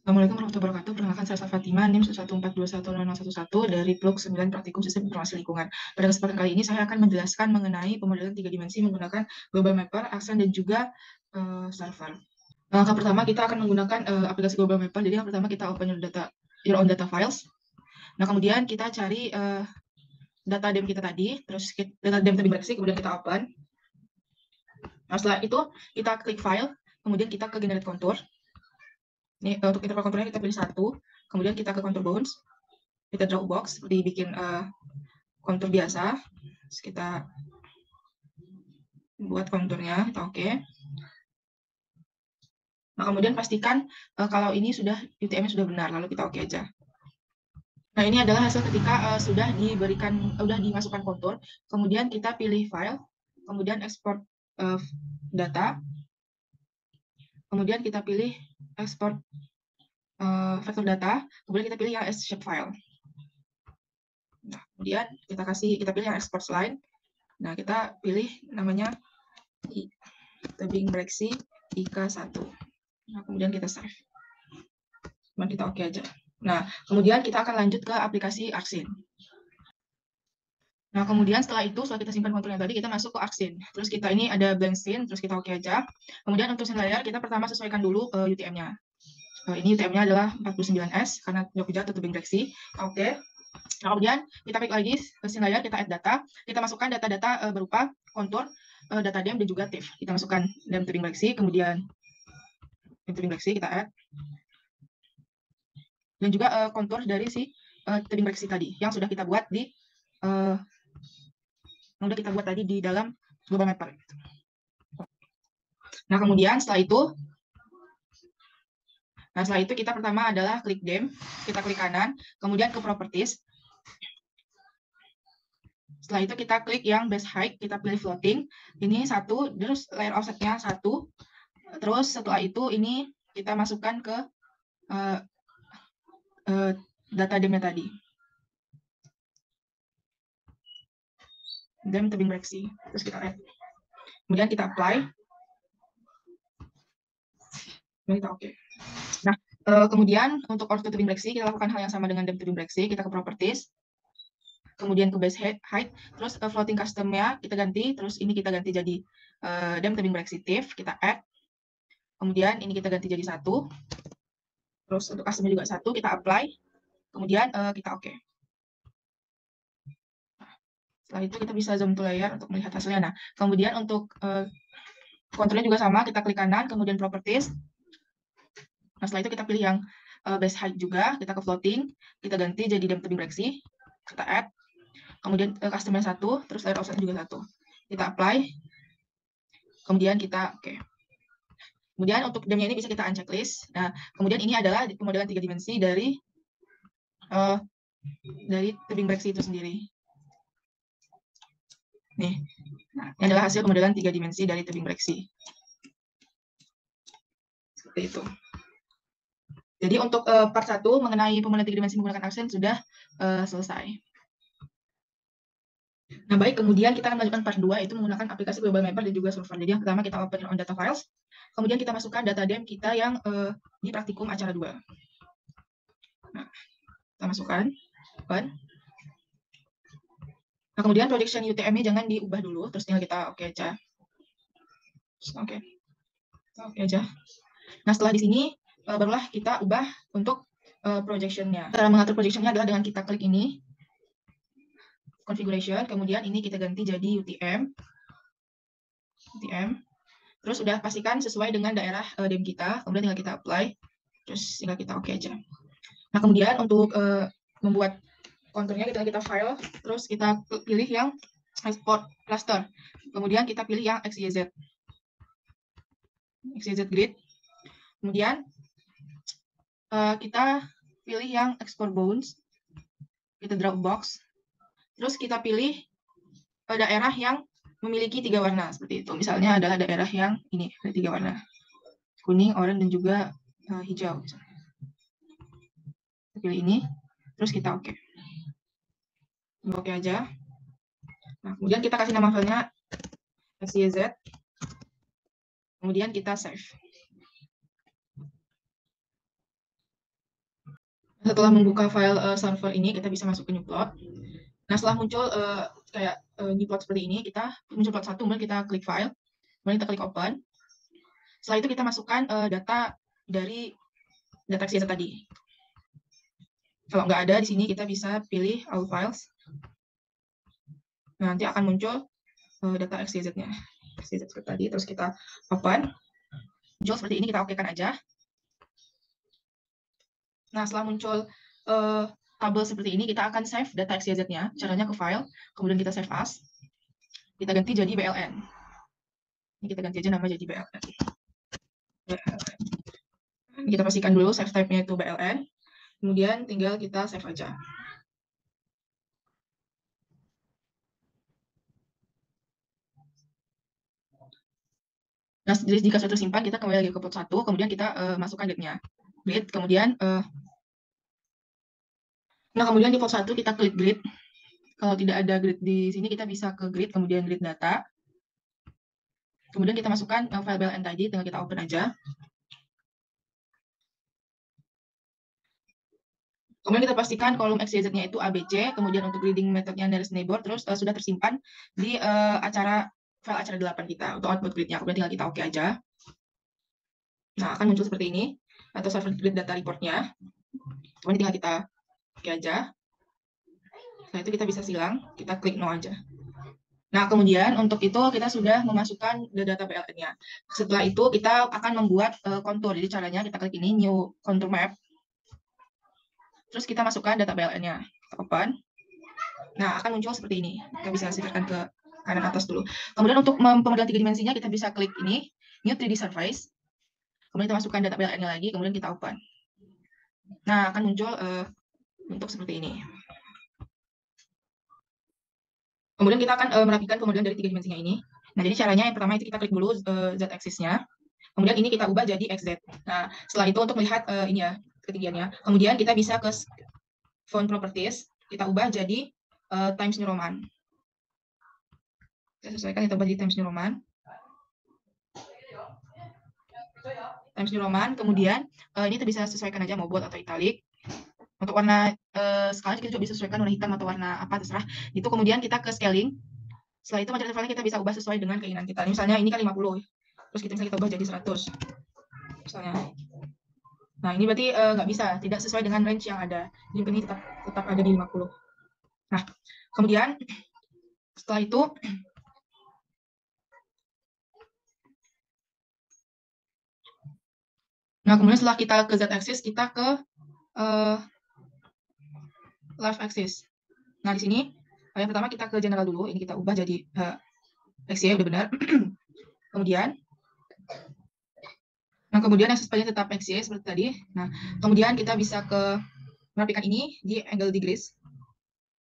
Assalamualaikum warahmatullahi wabarakatuh. Perkenalkan saya Fatima, NIM 114210011 dari Blok 9 Praktikum Sistem Informasi Lingkungan. Pada kesempatan kali ini saya akan menjelaskan mengenai pemodelan 3 dimensi menggunakan Global Mapper, Accent, dan juga server. Langkah pertama kita akan menggunakan aplikasi Global Mapper. Jadi yang pertama kita open your own data files. Nah kemudian kita cari data DEM kita tadi, terus data DEM terintegrasi, kemudian kita open. Nah setelah itu kita klik file, kemudian kita ke generate contour. Ini untuk interval konturnya kita pilih 1, kemudian kita ke contour bounds, kita draw box seperti bikin kontur biasa. Terus kita buat konturnya, kita oke. Nah kemudian pastikan kalau ini sudah UTM-nya sudah benar, lalu kita oke aja. Nah ini adalah hasil ketika sudah dimasukkan kontur, kemudian kita pilih file, kemudian export data, kemudian kita pilih export vector data, kemudian kita pilih yang as shapefile. Nah, kemudian kita pilih yang export slide. Nah, kita pilih namanya tebing breksi IK1. Nah, kemudian kita save. Kemudian kita oke aja. Nah, kemudian kita akan lanjut ke aplikasi Arxin. Nah, kemudian setelah kita simpan konturnya tadi, kita masuk ke Arxin. Terus kita ini ada blank scene, terus kita oke aja. Kemudian untuk scene layer, kita pertama sesuaikan dulu UTM-nya. Ini UTM-nya adalah 49S, karena Jogja atau tebing breksi. Oke. Nah, kemudian kita klik lagi ke scene layer, kita add data. Kita masukkan data-data berupa kontur, data DEM, dan juga TIFF. Kita masukkan DEM tebing breksi, kemudian tebing breksi kita add. Dan juga kontur dari si tebing breksi tadi, yang sudah kita buat di dalam Global Mapper. Nah, kemudian setelah itu kita pertama adalah klik DEM, kita klik kanan, kemudian ke Properties. Setelah itu kita klik yang base height, kita pilih floating. Ini 1, terus layer offsetnya 1. Terus setelah itu ini kita masukkan ke data DEM-nya tadi. DEM tebing breksi. Terus kita add. Kemudian kita apply. Kemudian kita oke. Nah, kemudian untuk ortho tebing breksi, kita lakukan hal yang sama dengan DEM tebing breksi. Kita ke Properties. Kemudian ke base height, terus floating custom-nya kita ganti, terus ini kita ganti jadi DEM tebing breksi TIFF, kita add. Kemudian ini kita ganti jadi 1. Terus untuk custom-nya juga 1, kita apply. Kemudian kita oke. Setelah itu kita bisa zoom to layer untuk melihat hasilnya. Nah, kemudian untuk konturnya juga sama, kita klik kanan, kemudian properties. Nah, setelah itu kita pilih yang base height juga, kita ke floating, kita ganti jadi DEM tebing breksi, kita add. Kemudian custom-nya 1, terus layer offset juga 1. Kita apply. Kemudian kita oke. Kemudian untuk DEM-nya ini bisa kita unchecklist. Nah, kemudian ini adalah pemodelan 3 dimensi dari tebing breksi itu sendiri. Nih, nah, ini adalah hasil pemodelan 3 dimensi dari tebing breksi. Seperti itu. Jadi untuk part 1 mengenai pemodelan 3 dimensi menggunakan Accent sudah selesai. Nah, baik, kemudian kita akan melanjutkan part 2, yaitu menggunakan aplikasi Global Mapper dan juga server. Jadi yang pertama kita open on data files, kemudian kita masukkan data DEM kita yang di praktikum acara 2. Nah, kita masukkan, open. Nah, kemudian projection UTM-nya jangan diubah dulu, terus tinggal kita oke aja. Oke. Oke aja. Nah, setelah di sini barulah kita ubah untuk projection-nya. Cara mengatur projection-nya adalah dengan kita klik ini, configuration, kemudian ini kita ganti jadi UTM. Terus udah pastikan sesuai dengan daerah DEM kita, kemudian tinggal kita apply, terus tinggal kita oke aja. Nah, kemudian untuk membuat konturnya kita file, terus kita pilih yang export cluster, kemudian kita pilih yang XYZ grid, kemudian kita pilih yang export bounds, kita draw box, terus kita pilih daerah yang memiliki 3 warna seperti itu. Misalnya adalah daerah yang ini ada 3 warna, kuning, oranye, dan juga hijau. Kita pilih ini, terus kita oke. Oke aja. Nah, kemudian kita kasih nama filenya XYZ. Kemudian kita save. Setelah membuka file server ini, kita bisa masuk ke new plot. Nah, setelah muncul kayak new plot seperti ini, kita muncul plot 1, kemudian kita klik file, kemudian kita klik open. Setelah itu kita masukkan data dari data XYZ tadi. Kalau nggak ada di sini, kita bisa pilih all files. Nah, nanti akan muncul data XYZ-nya. XYZ seperti tadi, terus kita open. Muncul seperti ini, kita oke-kan aja. Nah, setelah muncul tabel seperti ini, kita akan save data XYZ-nya. Caranya ke file, kemudian kita save as. Kita ganti jadi BLN. Ini kita ganti aja nama jadi BLN. Kita pastikan dulu save type-nya itu BLN. Kemudian tinggal kita save aja. Nah, jika sudah tersimpan, kita kembali lagi ke plot 1, kemudian kita masukkan grid-nya. Grid, kemudian nah, kemudian di plot 1 kita klik grid. Kalau tidak ada grid di sini, kita bisa ke grid, kemudian grid data. Kemudian kita masukkan file BLN tadi, tinggal kita open aja. Kemudian kita pastikan kolom XYZ-nya itu ABC, kemudian untuk reading methodnya nearest neighbor, terus sudah tersimpan di file acara 8 kita untuk output grid-nya. Kemudian tinggal kita oke aja. Nah, akan muncul seperti ini, atau server grid data report-nya. Kemudian tinggal kita oke aja. Setelah itu kita bisa silang, kita klik no aja. Nah, kemudian untuk itu kita sudah memasukkan data BLN-nya. Setelah itu kita akan membuat kontur. Jadi caranya kita klik ini, new contour map. Terus kita masukkan data BLN-nya. Kita open. Nah, akan muncul seperti ini. Kita bisa sisirkan ke kanan atas dulu. Kemudian untuk pemodelan 3 dimensinya, kita bisa klik ini, new 3D surface. Kemudian kita masukkan data BLN-nya lagi, kemudian kita open. Nah, akan muncul bentuk seperti ini. Kemudian kita akan merapikan pemodelan dari 3 dimensinya ini. Nah, jadi caranya yang pertama itu kita klik dulu z-axis-nya. Kemudian ini kita ubah jadi XZ. Nah, setelah itu untuk melihat ini ya, ketinggiannya. Kemudian kita bisa ke font properties, kita ubah jadi Times New Roman. Kita sesuaikan, kita ubah jadi Times New Roman. Times New Roman, kemudian ini kita bisa sesuaikan aja mau bold atau italic. Untuk warna skala kita juga bisa sesuaikan warna hitam atau warna apa, terserah. Itu kemudian kita ke scaling. Setelah itu materi filenya kita bisa ubah sesuai dengan keinginan kita. Misalnya ini kan 50, terus kita bisa ubah jadi 100. Misalnya. Nah, ini berarti nggak bisa, tidak sesuai dengan range yang ada. Jadi ini tetap ada di 50. Nah, kemudian setelah itu kemudian setelah kita ke z-axis, kita ke left axis. Nah, di sini yang pertama kita ke general dulu, ini kita ubah jadi XY udah benar. Kemudian yang sesuai tetap XY seperti tadi. Nah, kemudian kita bisa ke merapikan ini di angle degrees.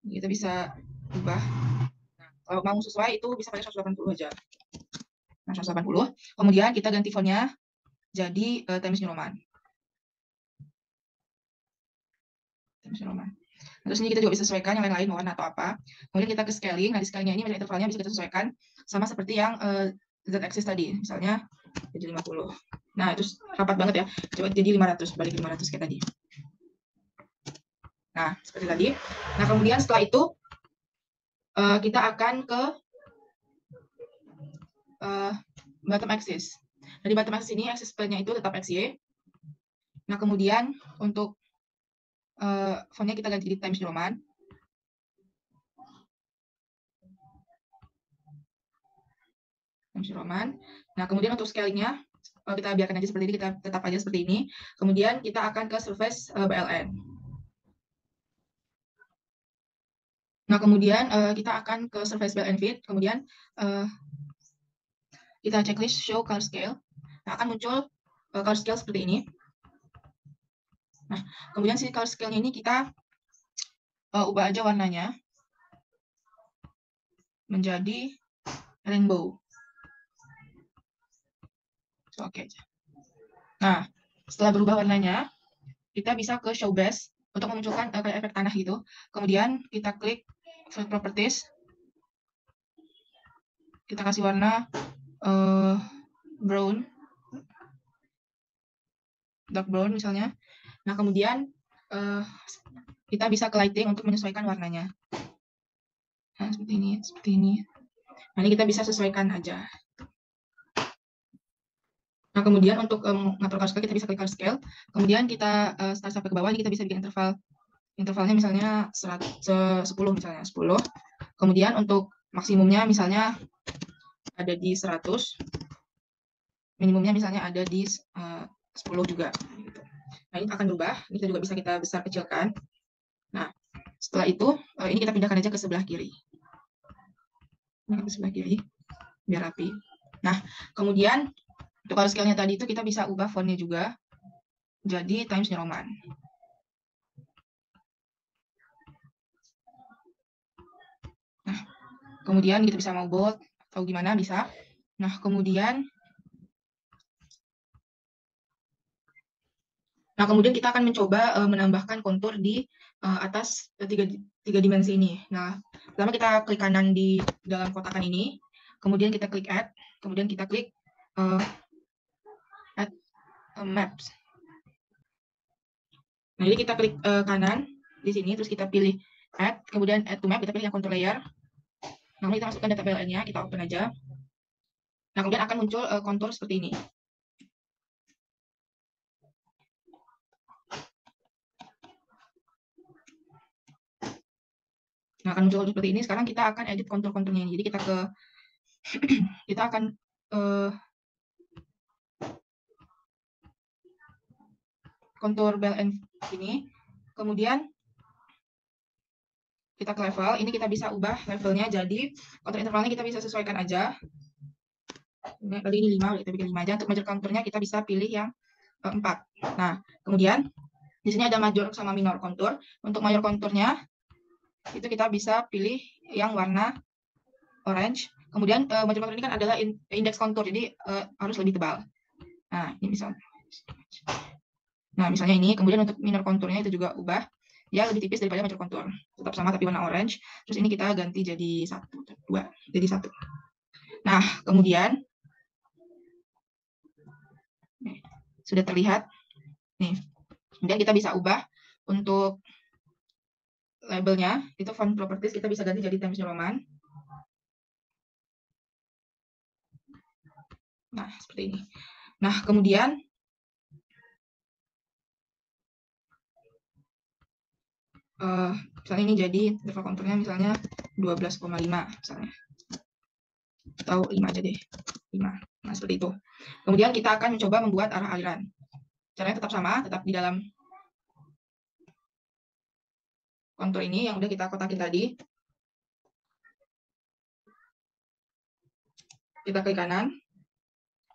Kita bisa ubah. Nah, kalau mau sesuai itu bisa pakai 180 aja. Nah, 180. Kemudian kita ganti fontnya jadi Times New Roman. Times New Roman. Terus ini kita juga bisa sesuaikan yang lain-lain mau warna atau apa. Kemudian kita ke scaling. Nah, di scalingnya ini intervalnya bisa kita sesuaikan sama seperti yang z-axis tadi. Misalnya jadi 50. Nah, itu rapat banget ya. Coba jadi 500, balik 500 kayak tadi. Nah, seperti tadi. Nah, kemudian setelah itu kita akan ke bottom axis. Nah, di bottom axis ini axis plan-nya itu tetap XY. Nah, kemudian untuk fontnya kita ganti di Times New Roman. Times New Roman. Nah, kemudian untuk scalingnya kita biarkan aja seperti ini, kita tetap aja seperti ini. Kemudian kita akan ke surface BLN. Nah, kemudian kita akan ke surface BLN fit. Kemudian kita checklist show color scale. Nah, akan muncul color scale seperti ini. Nah, kemudian si color scale-nya ini kita ubah aja warnanya menjadi rainbow. Oke. Nah, setelah berubah warnanya, kita bisa ke show base untuk memunculkan kayak efek tanah gitu. Kemudian kita klik file properties. Kita kasih warna brown, dark brown misalnya. Nah, kemudian kita bisa ke lighting untuk menyesuaikan warnanya. Nah, seperti ini, seperti ini. Nah, ini kita bisa sesuaikan aja. Nah, kemudian untuk mengatur color scale, kita bisa klik color scale. Kemudian kita start sampai ke bawah, ini kita bisa bikin intervalnya misalnya 10 misalnya, 10. Kemudian untuk maksimumnya misalnya ada di 100. Minimumnya misalnya ada di 10 juga. Nah, ini akan berubah. Ini juga bisa kita besar kecilkan. Nah, setelah itu, ini kita pindahkan aja ke sebelah kiri. Ke sebelah kiri, biar rapi. Nah, kemudian untuk color scale-nya tadi itu kita bisa ubah fontnya juga jadi Times New Roman. Nah, kemudian kita bisa mau bold atau gimana bisa. Nah, kemudian kita akan mencoba menambahkan kontur di atas tiga dimensi ini. Nah, pertama kita klik kanan di dalam kotakan ini, kemudian kita klik Add, kemudian kita klik Add Maps. Nah, jadi kita klik kanan di sini, terus kita pilih Add, kemudian Add to Map, kita pilih yang contour layer. Nah, kita masukkan data PLN-nya, kita open aja. Nah, kemudian akan muncul kontur seperti ini. Nah, akan muncul seperti ini. Sekarang kita akan edit kontur-konturnya ini. Jadi kita kita akan kontur BLN ini. Kemudian kita ke level. Ini kita bisa ubah levelnya jadi kontur intervalnya kita bisa sesuaikan aja. Tadi ini 5, kita bikin 5 aja. Untuk major konturnya kita bisa pilih yang 4. Nah, kemudian di sini ada major sama minor kontur. Untuk major konturnya itu kita bisa pilih yang warna orange. Kemudian major kontur ini kan adalah indeks kontur, jadi harus lebih tebal. Nah, ini misalnya ini. Kemudian untuk minor konturnya itu juga ubah. Ya, lebih tipis daripada major kontur. Tetap sama tapi warna orange. Terus ini kita ganti jadi 2. Jadi 1. Nah, kemudian nih, sudah terlihat. Nih. Kemudian kita bisa ubah untuk labelnya. Itu font properties kita bisa ganti jadi Times New Roman. Nah, seperti ini. Nah, kemudian misalnya ini jadi interval konturnya misalnya 12,5 misalnya. Atau 5 aja deh. 5. Nah, seperti itu. Kemudian kita akan mencoba membuat arah aliran. Caranya tetap sama, tetap di dalam kontur ini yang udah kita kotakin tadi. Kita klik kanan.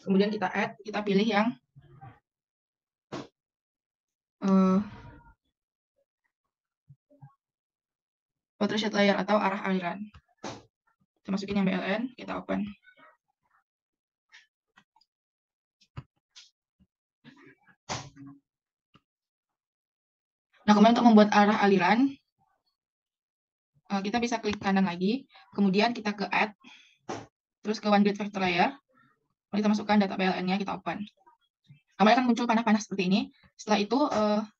Kemudian kita add, kita pilih yang watershed layer atau arah aliran. Kita masukin yang BLN, kita open. Nah, kemudian untuk membuat arah aliran, kita bisa klik kanan lagi, kemudian kita ke add, terus ke one grid vector layer, kita masukkan data BLN-nya, kita open. Kemudian akan muncul panah-panah seperti ini. Setelah itu,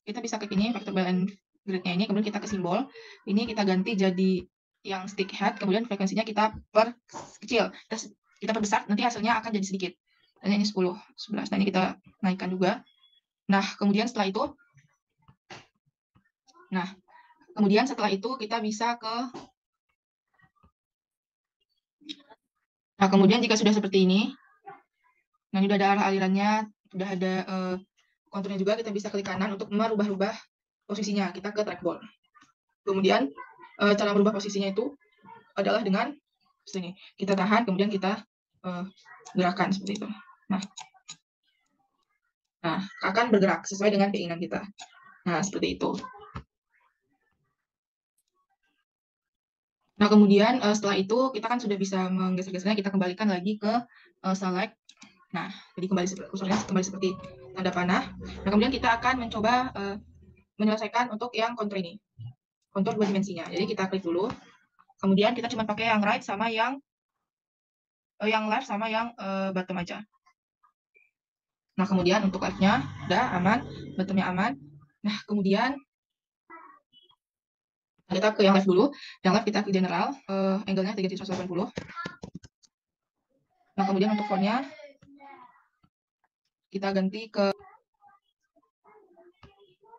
kita bisa klik ini, vector BLN grid-nya ini, kemudian kita ke simbol, ini kita ganti jadi yang stick head, kemudian frekuensinya kita perkecil, terus kita perbesar, nanti hasilnya akan jadi sedikit. Dan ini 10, 11, nah ini kita naikkan juga. Nah, kemudian setelah itu, kita bisa ke Nah, kemudian jika sudah seperti ini, nah ini sudah ada arah alirannya, sudah ada konturnya juga, kita bisa klik kanan untuk merubah-rubah posisinya. Kita ke trackball. Kemudian cara merubah posisinya itu adalah dengan sini. Kita tahan, kemudian kita gerakan seperti itu. Nah, akan bergerak sesuai dengan keinginan kita. Nah, seperti itu. Nah, kemudian setelah itu kita kan sudah bisa menggeser-gesernya, kita kembalikan lagi ke select. Nah, jadi kursornya kembali seperti tanda panah. Nah, kemudian kita akan mencoba menyelesaikan untuk yang kontur ini. Kontur 2 dimensinya. Jadi kita klik dulu. Kemudian kita cuma pakai yang right sama yang left sama yang bottom aja. Nah, kemudian untuk left-nya udah aman, bottom-nya aman. Nah, kemudian Kita ke yang left dulu. Yang left kita ke general, angle-nya 3 jadi 180. Nah, kemudian untuk fontnya kita ganti ke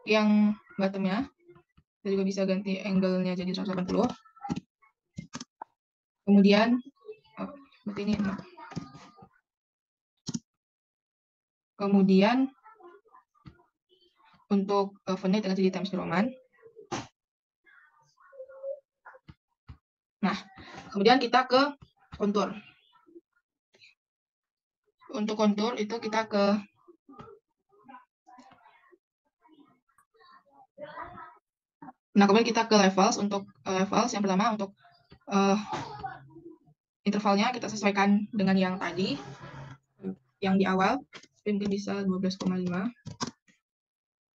yang bottom-nya. Kita juga bisa ganti angle-nya jadi 180. Kemudian seperti ini. Kemudian untuk fontnya kita ganti di Times New Roman. Nah, kemudian kita ke kontur. Untuk kontur itu kita ke kemudian kita ke levels. Untuk levels yang pertama untuk intervalnya kita sesuaikan dengan yang tadi, yang di awal, mungkin bisa 12,5.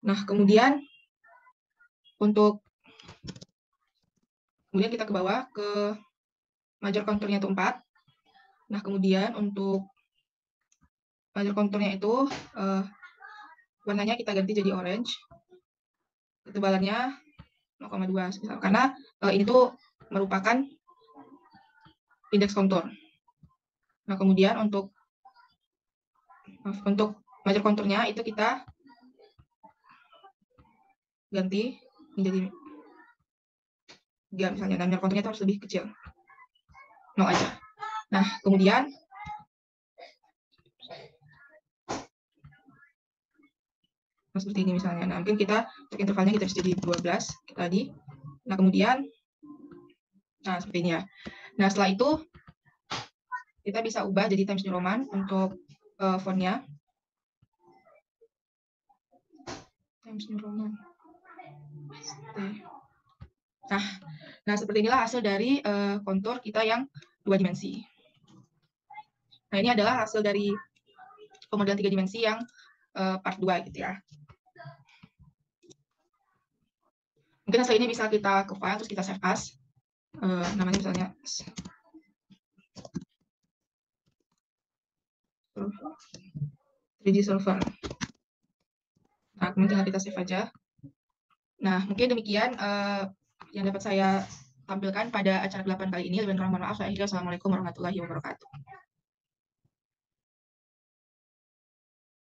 Nah, kemudian kita ke bawah ke major konturnya itu 4. Nah, kemudian untuk major konturnya itu warnanya kita ganti jadi orange. Ketebalannya 0,2 karena ini tuh merupakan indeks kontur. Nah, kemudian untuk major konturnya itu kita ganti menjadi 3 misalnya, dan major konturnya itu harus lebih kecil, 0 aja. Nah, kemudian seperti ini misalnya. Nah, mungkin kita untuk intervalnya kita bisa jadi 12 tadi. Nah, kemudian seperti ini ya. Nah, setelah itu kita bisa ubah jadi Times New Roman untuk fontnya. Times New Roman. Nah, seperti inilah hasil dari kontur kita yang 2 dimensi. Nah, ini adalah hasil dari pemodelan 3 dimensi yang part 2 gitu ya. Mungkin hasil ini bisa kita ke file, terus kita save as. Namanya misalnya 3D Solver. Nah, kemudian tinggal kita save aja. Nah, mungkin demikian yang dapat saya tampilkan pada acara 8 kali ini. Lebih kurang mohon maaf. Assalamualaikum warahmatullahi wabarakatuh.